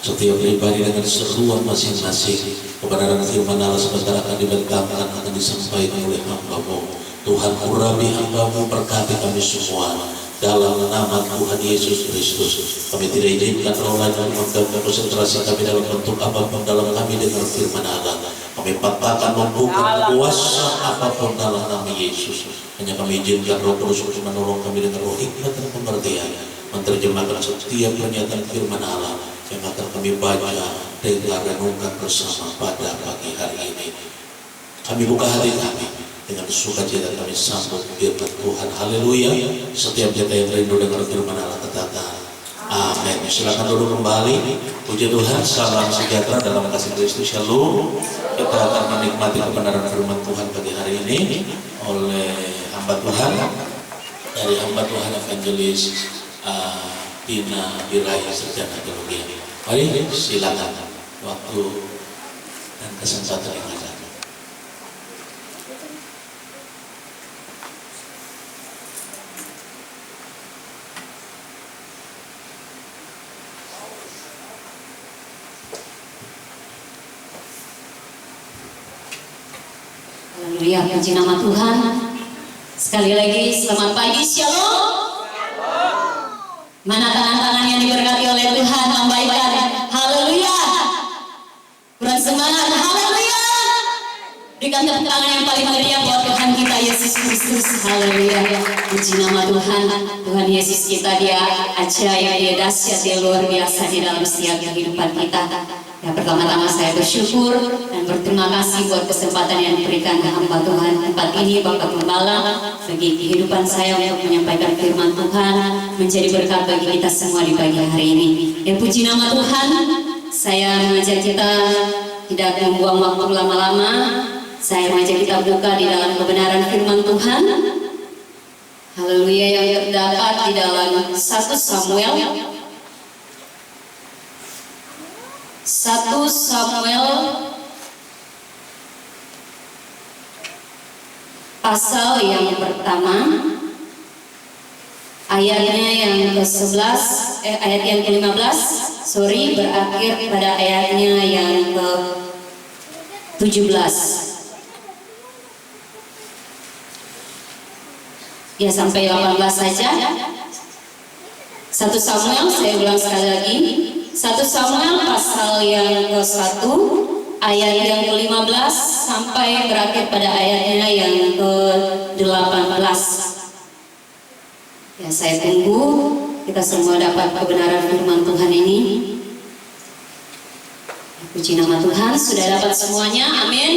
Setiap pribadi dengan seruan masing-masing. Kebenaran firman Allah sebentar akan dibentangkan, akan disampaikan oleh hamba-Mu. Tuhan, urapi hamba-Mu, berkati kami semua. Dalam nama Tuhan Yesus Kristus, kami tidak izinkan roh lain mengganggu konsentrasi kami dalam bentuk apapun dalam kami dengar firman Allah. Kami patahkan membuka kuasa apapun dalam nama Yesus. Hanya kami izinkan Roh Kudus untuk menolong kami dengan roh hikmat dan pengertian, menerjemahkan setiap pernyataan firman Allah yang akan kami baca, dengar, renungkan bersama pada pagi hari ini. Kami buka hati kami dengan sukacita, kami sambut firman Tuhan. Haleluya. Setiap kita yang rindu dengar firman Allah katakan amin. Silakan duduk kembali. Puji Tuhan, salam sejahtera dalam kasih Kristus. Shalom. Kita akan menikmati kebenaran firman Tuhan pagi hari ini oleh hamba Tuhan, dari hamba Tuhan Evangelis Tina Biraya Sarjana Teologi. Mari silakan waktu dan kesempatan yang ada. Haleluya, puji nama Tuhan. Sekali lagi selamat pagi, shalom. Mana tangan-tangan yang diberkati oleh Tuhan, lambaikan haleluya. Kurang semangat, haleluya. Berikan tepuk tangan yang paling meriah buat Tuhan kita Yesus Kristus. Haleluya, puji nama Tuhan. Tuhan Yesus kita, dia ajaib, dia dahsyat, dia luar biasa di dalam setiap kehidupan kita. Ya, pertama-tama saya bersyukur dan berterima kasih buat kesempatan yang diberikan hamba Tuhan tempat ini, Bapak Gembala, bagi kehidupan saya untuk menyampaikan firman Tuhan, menjadi berkat bagi kita semua di pagi hari ini. Ya, puji nama Tuhan. Saya mengajak kita tidak membuang waktu lama-lama. Saya mengajak kita buka di dalam kebenaran firman Tuhan. Haleluya, yang terdapat di dalam 1 Samuel pasal yang pertama, ayatnya yang ke-11, ayat yang ke-15, berakhir pada ayatnya yang ke-17. Ya, sampai 18 saja. 1 Samuel, saya ulang sekali lagi. 1 Samuel pasal yang ke-1 ayat yang ke-15 sampai berakhir pada ayatnya yang ke-18. Ya, saya tunggu kita semua dapat kebenaran firman Tuhan ini. Puji nama Tuhan, sudah dapat semuanya, amin.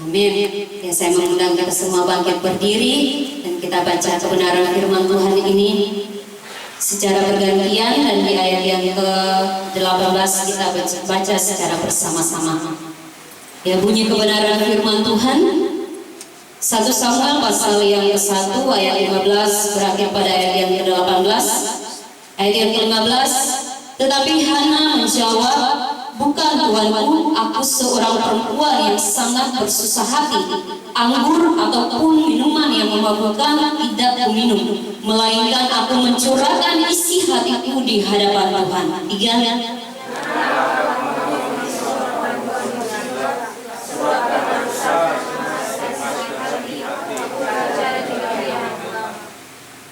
Amin. Ya, saya mengundang kita semua bangkit berdiri dan kita baca kebenaran firman Tuhan ini secara bergantian, dan di ayat yang ke-18 kita baca secara bersama-sama. Ya, bunyi kebenaran firman Tuhan. 1 Samuel pasal yang ke-1 ayat 15 berakhir pada ayat yang ke-18. Ayat yang ke-15, tetapi Hana menjawab, bukan tuanku, aku seorang perempuan yang sangat bersusah hati. Anggur ataupun minuman yang memabukkan tidak kuminum, melainkan aku mencurahkan isi hatiku di hadapan Tuhan. 3.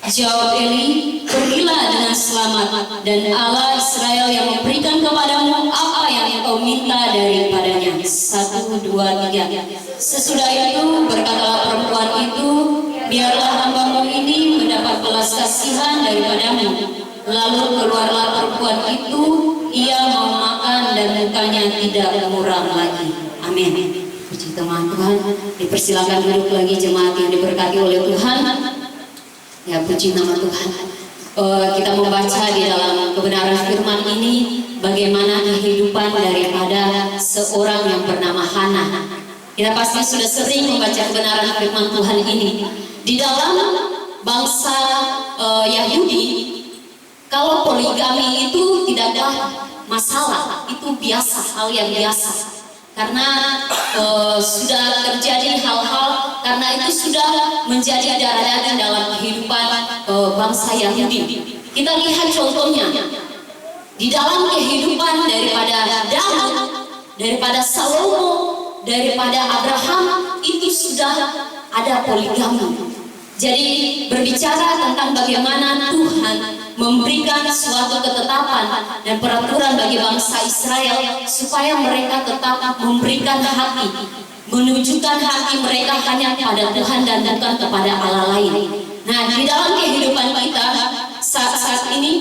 Jawab Eli, pergilah dengan selamat, dan Allah Israel yang memberikan kepadamu apa yang engkau minta daripadanya. 1, 2, 3. Sesudah itu berkatalah perempuan itu, biarlah hambamu ini mendapat belas kasihan daripadamu. Lalu keluarlah perempuan itu, ia mau makan dan mukanya tidak muram lagi. Amin. Puji Tuhan. Dipersilakan duduk lagi jemaat yang diberkati oleh Tuhan. Ya, puji nama Tuhan. Kita membaca di dalam kebenaran firman ini bagaimana kehidupan daripada seorang yang bernama Hana. Kita pasti sudah sering membaca kebenaran firman Tuhan ini. Di dalam bangsa Yahudi, kalau poligami itu tidaklah masalah, itu biasa, hal yang biasa. Karena sudah terjadi hal-hal, karena itu sudah menjadi darah daging dalam kehidupan bangsa Yahudi. Kita lihat contohnya di dalam kehidupan daripada Salomo, daripada Abraham, itu sudah ada poligami. Jadi berbicara tentang bagaimana Tuhan memberikan suatu ketetapan dan peraturan bagi bangsa Israel supaya mereka tetap memberikan hati, menunjukkan hati mereka hanya pada Tuhan dan bukan kepada Allah lain. Nah, di dalam kehidupan kita saat ini,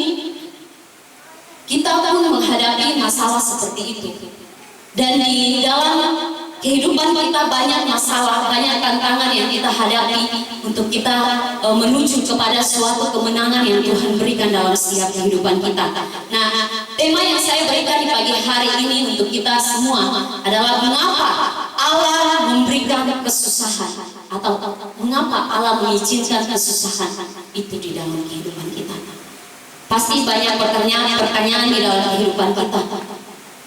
kita pun menghadapi masalah seperti itu. Dan di dalam kehidupan kita banyak masalah, banyak tantangan yang kita hadapi untuk kita menuju kepada suatu kemenangan yang Tuhan berikan dalam setiap kehidupan kita. Nah, tema yang saya berikan di pagi hari ini untuk kita semua adalah mengapa Allah memberikan kesusahan, atau mengapa Allah mengizinkan kesusahan itu di dalam kehidupan kita. Pasti banyak pertanyaan di dalam kehidupan kita.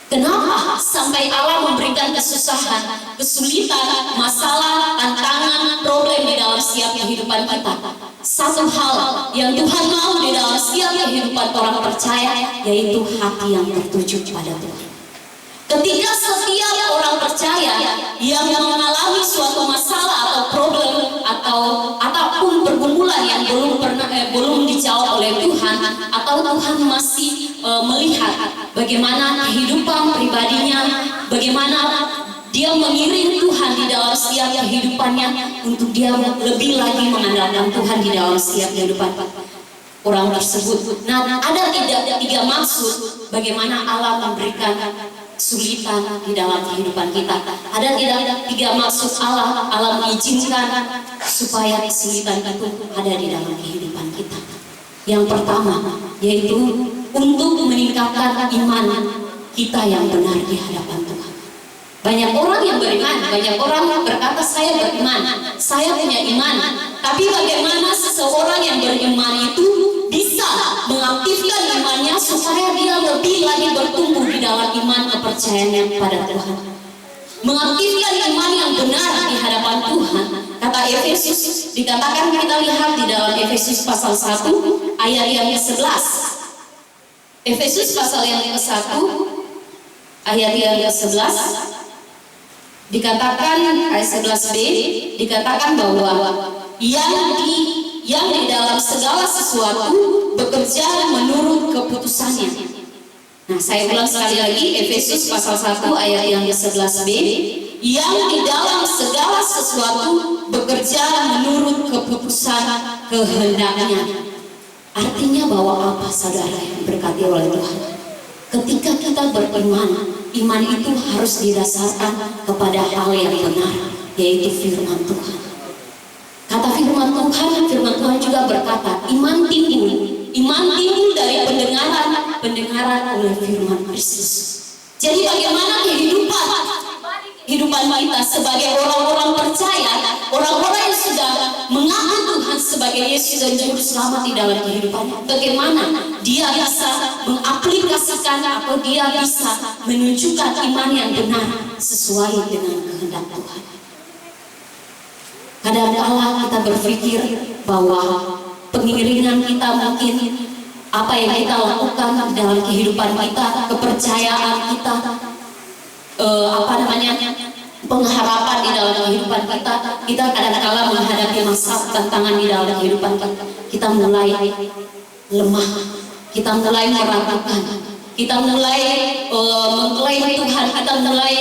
Kenapa sampai Allah memberikan kesusahan, kesulitan, masalah, tantangan, problem di dalam setiap kehidupan kita? Satu hal yang Tuhan mau di dalam setiap kehidupan orang percaya, yaitu hati yang tertuju pada Tuhan. Ketika setiap orang percaya yang mengalami suatu masalah atau problem ataupun pergumulan yang belum dijawab oleh Tuhan, atau Tuhan masih melihat bagaimana kehidupan pribadinya, bagaimana dia mengiring Tuhan di dalam setiap kehidupannya untuk dia lebih lagi mengandalkan Tuhan di dalam setiap kehidupan orang tersebut. Nah, ada tiga maksud bagaimana Allah memberikan kesulitan di dalam kehidupan kita. Ada tiga maksud Allah mengizinkan supaya kesulitan itu ada di dalam kehidupan kita. Yang pertama yaitu untuk meningkatkan iman kita yang benar di hadapan Tuhan. Banyak orang yang beriman, banyak orang berkata saya beriman, saya punya iman. Tapi bagaimana seseorang yang beriman itu bisa mengaktifkan imannya supaya dia lebih lagi bertumbuh di dalam iman kepercayaannya pada Tuhan, mengaktifkan iman yang benar di hadapan Tuhan. Kata Efesus, dikatakan, kita lihat di dalam Efesus pasal 1 ayat yang ke-11. Efesus pasal yang ke-1 ayat yang ke-11 dikatakan, ayat 11b dikatakan bahwa yang di dalam segala sesuatu bekerja menurut keputusannya. Nah, saya ulang sekali lagi, Efesus pasal 1 ayat yang ke-11b, yang di dalam segala sesuatu bekerja menurut keputusan kehendaknya. Artinya bahwa apa, saudara yang berkati oleh Tuhan? Ketika kita beriman, iman itu harus didasarkan kepada hal yang benar, yaitu firman Tuhan. Kata firman Tuhan juga berkata, iman timbul dari pendengaran oleh firman Kristus. Jadi bagaimana kehidupan kita sebagai orang-orang percaya, orang-orang yang sudah mengaku Tuhan sebagai Yesus dan Juru Selamat di dalam kehidupannya, bagaimana dia bisa mengaplikasikan atau dia bisa menunjukkan iman yang benar sesuai dengan kehendak Tuhan. Kadang-kala kita berpikir bahwa pengiringan kita mungkin apa yang kita lakukan dalam kehidupan kita, kepercayaan kita, pengharapan di dalam kehidupan kita kadang-kala menghadapi masalah tantangan di dalam kehidupan kita mulai lemah, kita mulai meragukan, kita mulai mengklaim Tuhan, kita mulai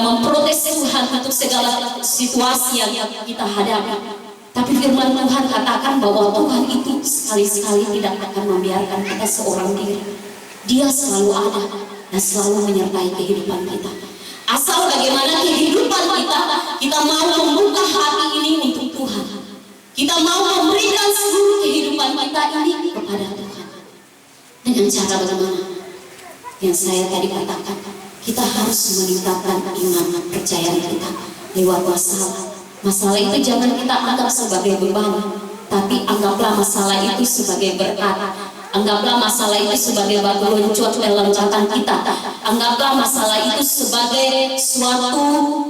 memprotes Tuhan untuk segala situasi yang kita hadapi. Tapi firman Tuhan katakan bahwa Tuhan itu sekali-sekali tidak akan membiarkan kita seorang diri. Dia selalu ada dan selalu menyertai kehidupan kita. Asal bagaimana kehidupan kita mau membuka hati ini untuk Tuhan. Kita mau memberikan seluruh kehidupan kita ini kepada Tuhan. Dengan cara bagaimana? Yang saya tadi katakan, kita harus meningkatkan iman kepercayaan kita lewat masalah. Masalah itu jangan kita anggap sebagai beban, tapi anggaplah masalah itu sebagai berkat. Anggaplah masalah itu sebagai batu loncatan dalam catatan kita. Anggaplah masalah itu sebagai suatu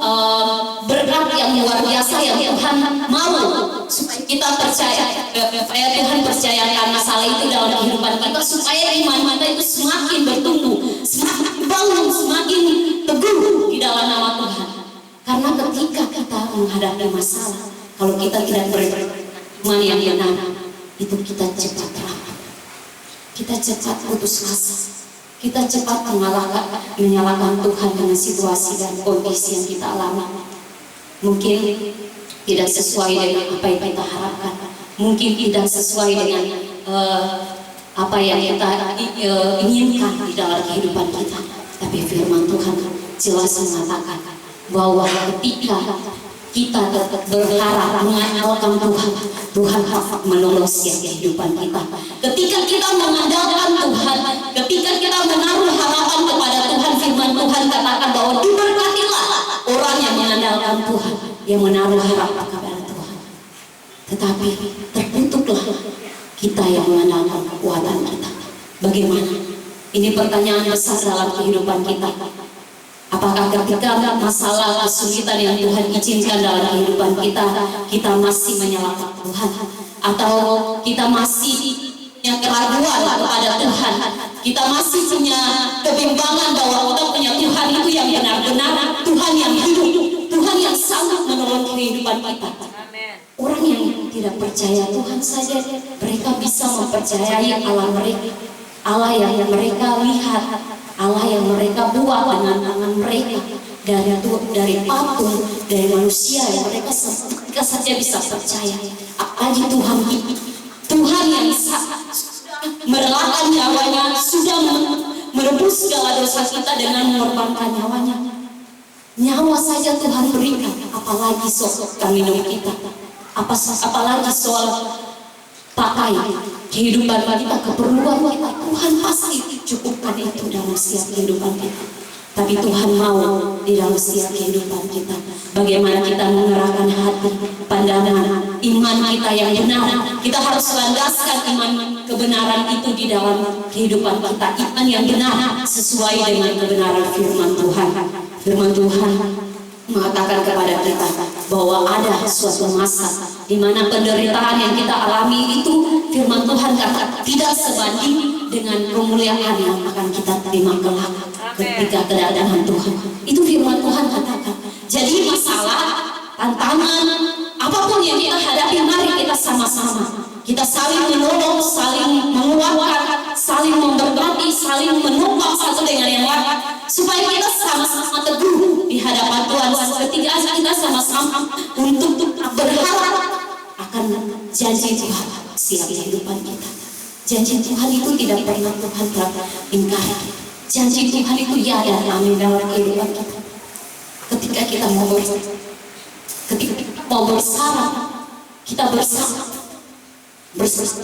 berkat yang luar biasa yang Tuhan mau supaya kita percaya, supaya Tuhan percayakan masalah itu dalam kehidupan kita, supaya iman kita itu semakin bertumbuh, semakin bangun, semakin teguh Karena ketika kita menghadapi masalah, kalau kita tidak beriman yang benar, itu kita cepat rapat, kita cepat putus asa, kita cepat menyalahkan Tuhan dengan situasi dan kondisi yang kita alami. Mungkin tidak sesuai dengan apa yang kita harapkan, mungkin tidak sesuai dengan apa yang kita inginkan di dalam kehidupan kita. Tapi firman Tuhan jelas mengatakan bahwa ketika kita berharap mengandalkan Tuhan, Tuhan dapat menolong setiap kehidupan kita. Ketika kita mengandalkan Tuhan, ketika kita menaruh harapan kepada Tuhan, firman Tuhan katakan bahwa diberkatilah orang yang mengandalkan Tuhan, yang menaruh harapan kepada Tuhan. Tetapi tertutuklah kita yang mengandalkan kekuatan kita. Bagaimana? Ini pertanyaan besar dalam kehidupan kita. Apakah ketika masalah kesulitan yang Tuhan izinkan dalam kehidupan kita, kita masih menyalahkan Tuhan, atau kita masih punya keraguan kepada Tuhan, kita masih punya kebimbangan bahwa kita punya Tuhan itu yang benar-benar, Tuhan yang hidup, Tuhan yang sangat menolong kehidupan kita. Orang yang tidak percaya Tuhan saja, mereka bisa mempercayai Allah mereka, Allah yang mereka lihat, Allah yang mereka buat dengan tangan mereka, dari patung, dari manusia yang mereka saja bisa percaya. Apalagi Tuhan itu, Tuhan yang merelakan nyawanya, sudah merebus segala dosa kita dengan mengorbankan nyawanya. Nyawa saja Tuhan berikan, apalagi soal minum kita, apalagi soal pakai kehidupan kita, keperluan kita. Tuhan pasti cukupkan itu dalam setiap kehidupan kita. Tapi Tuhan mau di dalam setiap kehidupan kita, bagaimana kita mengerahkan hati, pandangan, iman kita yang benar. Kita harus landaskan iman kebenaran itu di dalam kehidupan kita, iman yang benar sesuai dengan kebenaran firman Tuhan. Firman Tuhan mengatakan kepada kita bahwa ada suatu masa di mana penderitaan yang kita alami itu, firman Tuhan kata tidak sebanding dengan kemuliaan yang akan kita terima kelak ketika kedatangan Tuhan. Itu firman Tuhan katakan. Jadi masalah, tantangan, apapun yang kita hadapi, mari kita sama-sama, kita saling menolong, saling menguatkan, saling memberkati, saling menopang satu dengan yang lain, supaya kita sama-sama teguh di hadapan Tuhan. Ketika kita sama-sama untuk berharap akan janji Tuhan setiap kehidupan kita. Janji Tuhan itu tidak pernah Tuhan ingkari. Janji Tuhan itu ya dan amin dalam kehidupan kita. Ketika kita mau bersama, kita bersama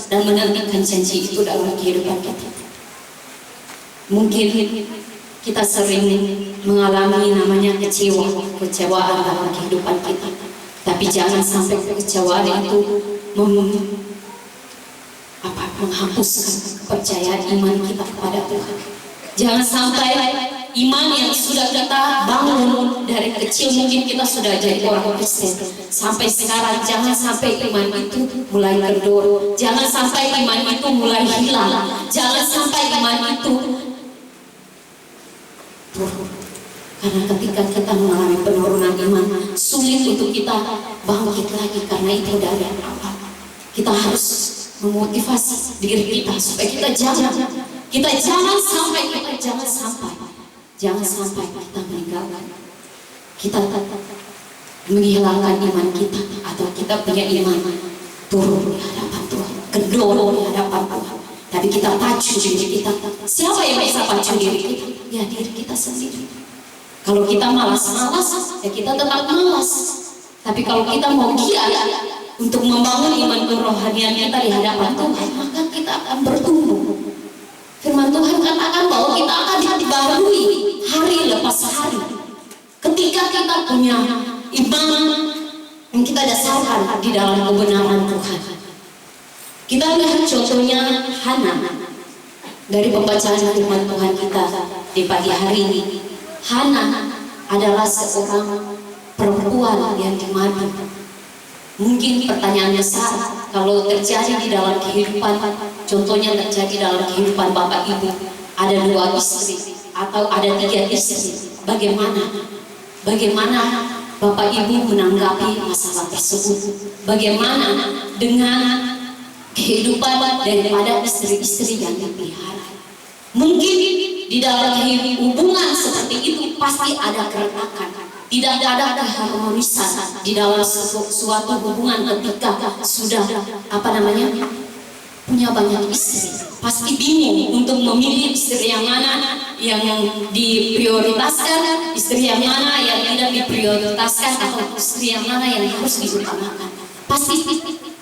dan menantikan janji itu dalam kehidupan kita. Mungkin kita sering mengalami namanya kecewaan dalam kehidupan kita. Tapi jangan sampai kekecewaan itu menghapuskan kepercayaan iman kita kepada Tuhan. Jangan sampai iman yang sudah kita bangun dari kecil, mungkin kita sudah jadi orang Kristen, sampai sekarang jangan sampai iman itu mulai kendor, jangan sampai iman itu mulai hilang, jangan sampai iman itu turun. Karena ketika kita mengalami penurunan iman, sulit untuk kita bangkit lagi, karena itu dari awal. Kita harus memotivasi diri kita supaya kita jangan sampai kita meninggalkan, kita menghilangkan iman kita, atau kita punya iman turun di hadapan Tuhan, kendor di hadapan Tuhan. Tapi kita pacu diri kita. Siapa yang bisa pacu diri kita? Ya diri kita sendiri. Kalau kita malas-malas, ya kita tetap malas. Tapi kalau kita mau giat untuk membangun iman kerohanian kita di hadapan Tuhan, maka kita akan bertumbuh. Firman Tuhan katakan bahwa kita akan dibaharui hari lepas hari. Ketika kita punya iman yang kita dasarkan di dalam kebenaran Tuhan. Kita lihat contohnya Hana dari pembacaan firman Tuhan kita di pagi hari ini. Hana adalah seorang perempuan yang dimana mungkin pertanyaannya salah kalau terjadi di dalam kehidupan, contohnya terjadi dalam kehidupan bapak ibu, ada 2 istri atau ada 3 istri, bagaimana Bapak Ibu menanggapi masalah tersebut? Bagaimana dengan kehidupan daripada istri-istri yang dipelihara? Mungkin di dalam hubungan seperti itu pasti ada keretakan, tidak ada keharmonisan di dalam suatu hubungan ketika sudah punya banyak istri. Pasti bingung untuk memilih istri yang mana yang diprioritaskan, istri yang mana yang tidak diprioritaskan, atau istri yang mana yang harus diutamakan. Pasti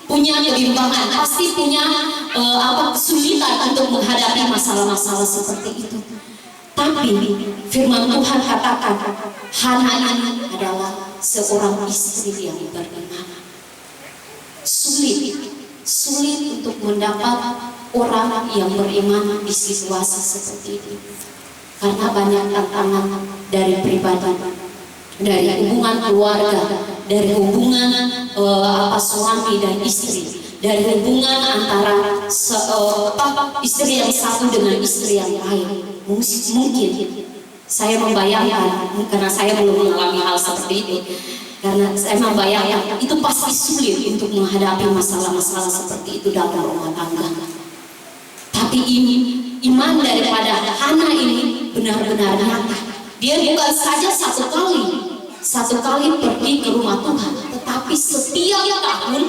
punya kebimbangan, pasti punya kesulitan untuk menghadapi masalah-masalah seperti itu. Tapi firman Tuhan katakan, Hana ini adalah seorang istri yang beriman. Sulit untuk mendapat orang yang beriman di situasi seperti ini, karena banyak tantangan dari pribadi, dari hubungan keluarga, dari hubungan suami dan istri, dari hubungan antara istri yang satu dengan istri yang lain. Mungkin saya membayangkan, karena saya belum mengalami hal seperti itu, karena saya membayangkan itu pasti sulit untuk menghadapi masalah-masalah seperti itu dalam rumah tangga. Tapi ini iman daripada Hana ini benar-benar nyata. Dia bukan saja satu kali pergi ke rumah Tuhan, tetapi setiap tahun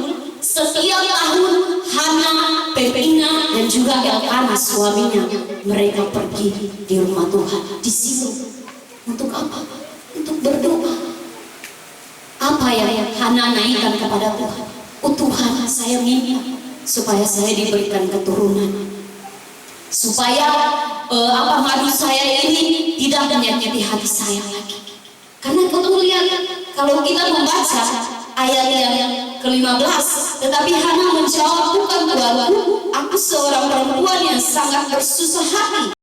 Hana, Penina, dan juga Elkana suaminya, mereka pergi di rumah Tuhan. Di situ untuk apa? Untuk berdoa. Apa yang Hana naikkan kepada Tuhan? Oh Tuhan, saya minta supaya saya diberikan keturunan, supaya madu saya ini tidak menyakiti hati saya lagi. Karena kemudian kalau kita membaca ayat yang ke-15, tetapi Hana menjawab, bukan Tuanku, aku seorang perempuan yang sangat bersusah hati